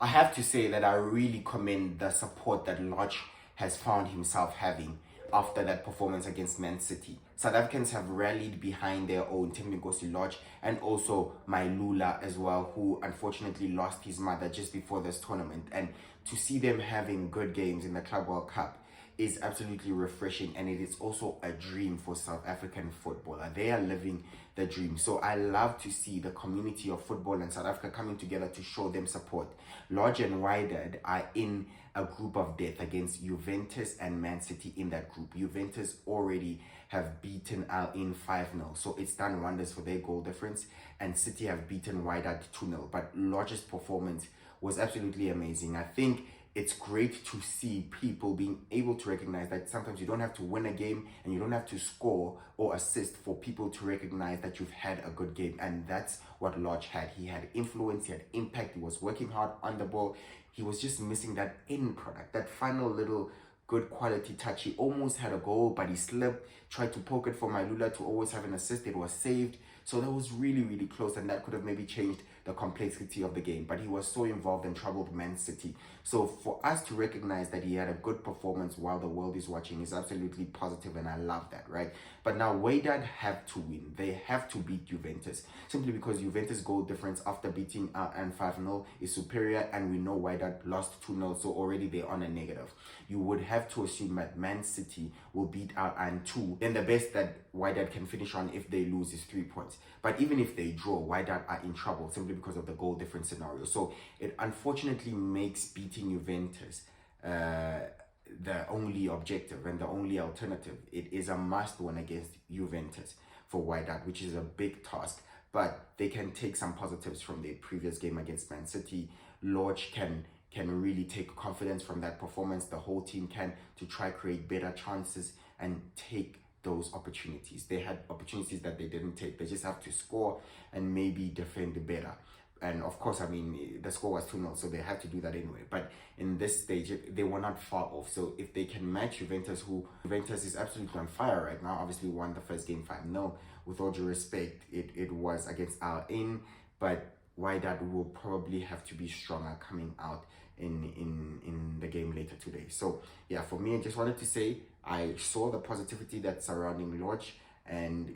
I have to say that I really commend the support that Lorch has found himself having after that performance against Man City. South Africans have rallied behind their own Thembinkosi Lorch and also my Lula as well, who unfortunately lost his mother just before this tournament. And to see them having good games in the Club World Cup is absolutely refreshing, and it is also a dream for South African footballer. They are living the dream. So I love to see the community of football in South Africa coming together to show them support. Lorch and Wydad are in a group of death against Juventus and Man City in that group. Juventus already have beaten Al Ain 5-0, so it's done wonders for their goal difference, and City have beaten Wydad 2-0. But Lorch's performance was absolutely amazing. I think it's great to see people being able to recognize that sometimes you don't have to win a game and you don't have to score or assist for people to recognize that you've had a good game. And that's what Lorch had. He had influence, he had impact, he was working hard on the ball. He was just missing that end product, that final little good quality touch. He almost had a goal, but he slipped, tried to poke it for Lula to always have an assist. It was saved. So that was really, really close, and that could have maybe changed the complexity of the game. But he was so involved and troubled Man City. So for us to recognize that he had a good performance while the world is watching is absolutely positive, and I love that, right? But now Wydad have to win. They have to beat Juventus, simply because Juventus' goal difference after beating Al Ain 5-0 is superior, and we know Wydad lost 2-0, so already they're on a negative. You would have to assume that Man City will beat Al Ain 2. Then the best that Wydad can finish on if they lose is 3 points. But even if they draw, Wydad are in trouble simply because of the goal difference scenario. So it unfortunately makes beating Juventus the only objective and the only alternative. It is a must win against Juventus for Wydad, which is a big task. But they can take some positives from their previous game against Man City. Lorch can really take confidence from that performance. The whole team can, to try create better chances and take those opportunities. They had opportunities that they didn't take. They just have to score and maybe defend better. And of course, I mean, the score was 2-0, so they had to do that anyway. But in this stage, they were not far off. So if they can match Juventus, who Juventus is absolutely on fire right now, obviously won the first game 5-0. With all due respect, it was against Al Ain, but Wydad will probably have to be stronger coming out in the game later today. So yeah, for me, I just wanted to say I saw the positivity that's surrounding Lorch and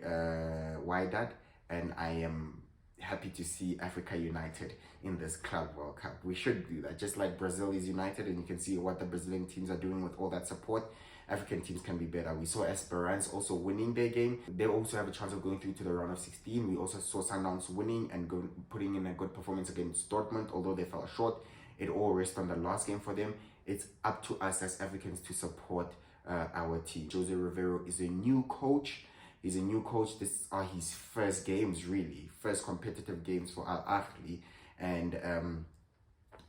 Wydad, and I am happy to see Africa united in this Club World Cup. We should do that, just like Brazil is united, and you can see what the Brazilian teams are doing with all that support. African teams can be better. We saw Esperance also winning their game. They also have a chance of going through to the round of 16. We also saw Sundowns winning and putting in a good performance against Dortmund, although they fell short. It all rests on the last game for them. It's up to us as Africans to support our team. Jose Rivero is a new coach. He's a new coach. These are his first games, really. First competitive games for Al Ahly. And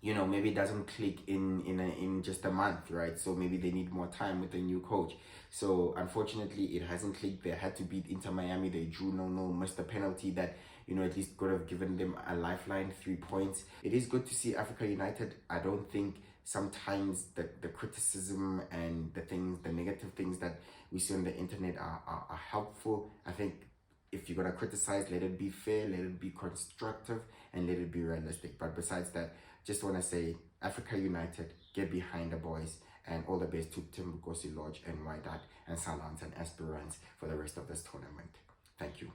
you know, maybe it doesn't click in just a month, right? So maybe they need more time with the new coach. So unfortunately, it hasn't clicked. They had to beat Inter Miami. They drew 0-0, missed a penalty that, you know, at least could have given them a lifeline, 3 points. It is good to see Africa united. I don't think sometimes the criticism and the negative things that we see on the internet are helpful. I think if you're going to criticize, let it be fair, let it be constructive, and let it be realistic. But besides that, just want to say Africa united, get behind the boys, and all the best to Thembinkosi Lorch and Wydad and Sundowns and Esperance for the rest of this tournament. Thank you.